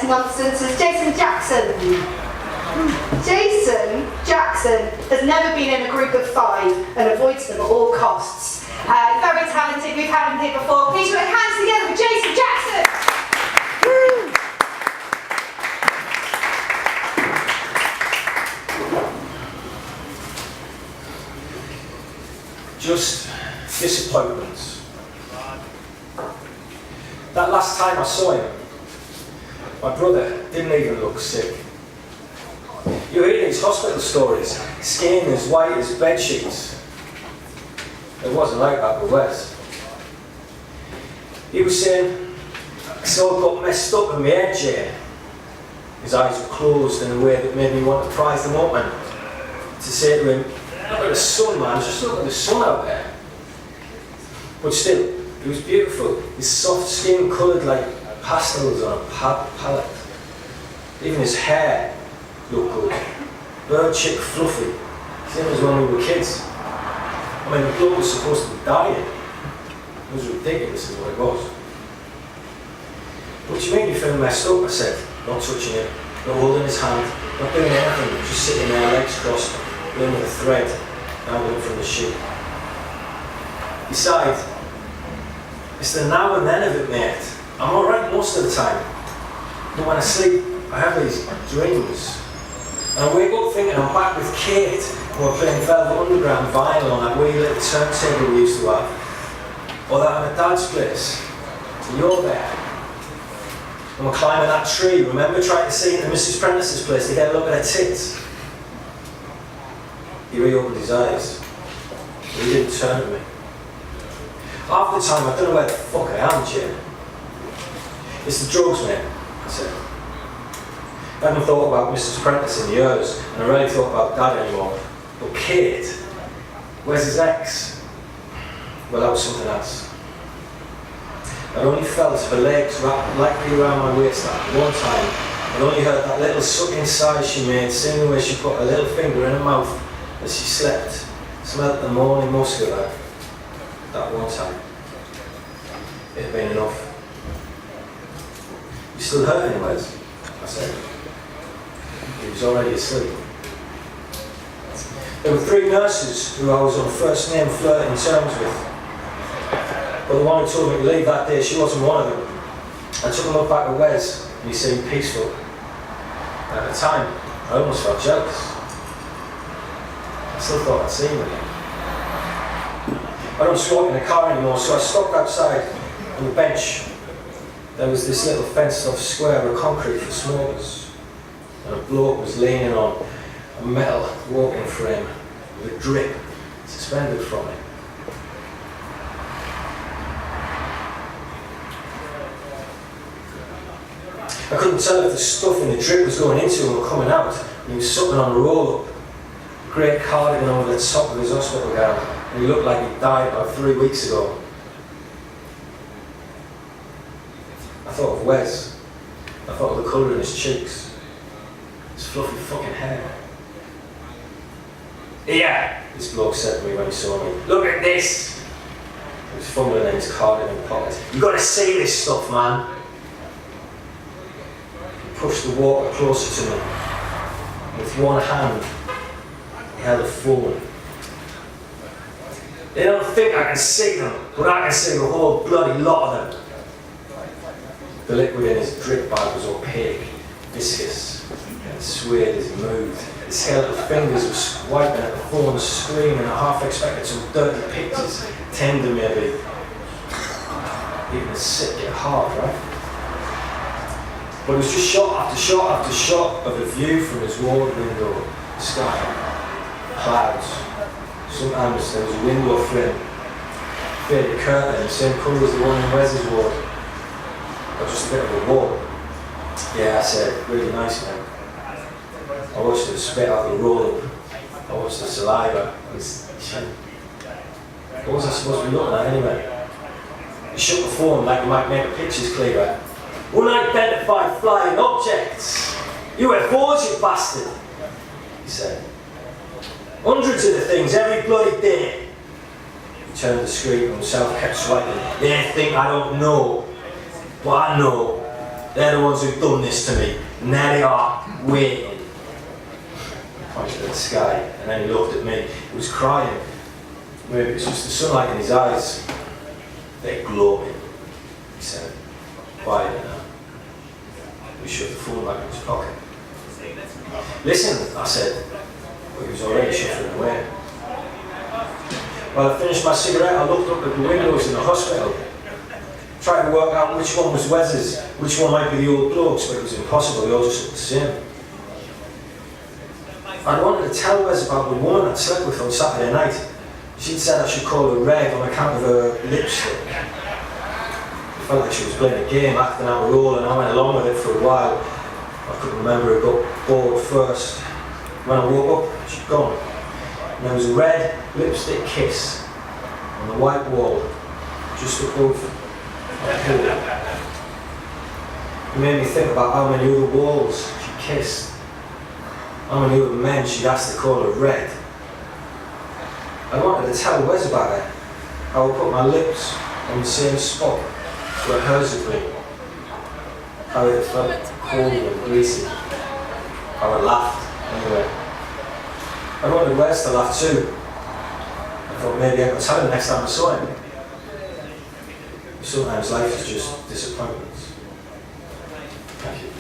less nonsense as Jason Jackson. Jason Jackson has never been in a group of 5 and avoids them at all costs. Very talented, we've had him here before. Please put your hands together for Jason Jackson! Woo. Just disappointments. That last time I saw him, my brother didn't even look sick. You hear these hospital stories, skin as white as bed sheets. It wasn't like that with Wes. He was saying, it's all got messed up in my head, Jay. His eyes were closed in a way that made me want to prise them open. To say to him, look at the sun, man, just look at the sun out there. But still, it was beautiful. His soft skin coloured like pastels on a palette. Even his hair looked good. Bird chick fluffy, same as when we were kids. I mean, the bloke was supposed to be dying. It was ridiculous is what it was. What do you mean you feel messed up? I said, not touching him, not holding his hand, not doing anything, just sitting there, legs crossed, playing with a thread, dangling from the sheet. Besides, it's the now and then of it, mate. I'm alright most of the time. But when I sleep, I have these dreams. And I wake up thinking I'm back with Kate, and we're playing Velvet Underground vinyl on that wee little turntable we used to have. Or that I'm at Dad's place, and you're there. And we're climbing that tree, remember trying to see into Mrs. Prentice's place to get a look at her tits? He reopened his eyes, but he didn't turn at me. Half the time I don't know where the fuck I am, Jim. It's the drugs, mate, I said. I haven't thought about Mrs. Prentice in years, and I rarely thought about Dad anymore. But Kate, where's his ex? Well, that was something else. I'd only felt her legs wrapped lightly around my waist at one time. I'd only heard that little sucking sigh she made, singing where she put a little finger in her mouth as she slept. Smelled the morning musk of her. That one time. It had been enough. You still hurting, Wes? I said. He was already asleep. There were 3 nurses who I was on first name flirting terms with. But the one who told me to leave that day, she wasn't one of them. I took a look back at Wes, and he seemed peaceful. At the time, I almost felt jealous. I still thought I'd seen him again. I don't smoke in the car anymore, so I stopped outside on the bench. There was this little fenced-off square of concrete for smokers, and a bloke was leaning on a metal walking frame with a drip suspended from it. I couldn't tell if the stuff in the drip was going into him or coming out, and he was sucking on a roll-up, a great cardigan over the top of his hospital gown, and he looked like he died about 3 weeks ago. I thought of Wes. I thought of the colour in his cheeks, his fluffy fucking hair. "Here," this bloke said to me when he saw me. "Look at this." He was fumbling in his cardigan pocket. "You gotta see this stuff, man." He pushed the water closer to me. With one hand, he held a phone. "They don't think I can see them, but I can see the whole bloody lot of them." The liquid in his drip bag was opaque, viscous, and swayed as he moved. His skeletal fingers were swiping at the phone, screaming. I half expected some dirty pictures, tender maybe. Even a sick at heart, right? But it was just shot after shot after shot of a view from his ward window. Sky, clouds. Sometimes there was a window frame, faded curtain, the same colour as the one in Wes's ward. Or just a bit of a wall. "Yeah," I said, "really nice, man." I watched him spit out the roll-up. I watched the saliva on his chin. What was I supposed to be looking at anyway? He shook the phone like he might make the pictures clearer. "Unidentified flying objects! UFOs, you bastard!" he said. "Hundreds of the things every bloody day." He turned the screen and himself kept swiping. "They think I don't know. But I know." They're the ones who've done this to me. And there they are, waiting. Pointed at the sky, and then he looked at me. He was crying. Maybe it's just the sunlight in his eyes. They're glowing. He said, quiet now. He shoved the phone back in his pocket. Listen, I said, but he was already shuffling away. While I finished my cigarette, I looked up at the windows in the hospital, trying to work out which one was Wes's, which one might be the old blokes, but it was impossible, they all just looked the same. I wanted to tell Wes about the woman I'd slept with on Saturday night. She'd said I should call her Red on account of her lipstick. It felt like she was playing a game, acting out a role, and I went along with it for a while. I couldn't remember it got bored first. When I woke up, she'd gone. And there was a red lipstick kiss on the white wall, just above my pillow. It made me think about how many other walls she'd kissed, how many other men she'd asked to call her Red. I wanted to tell Wes about it, how I put my lips on the same spot where hers had been, how it felt cold and greasy, how I laughed anyway. I wanted Wes to laugh too. I thought maybe I could tell him next time I saw him. Sometimes life is just disappointments. Thank you.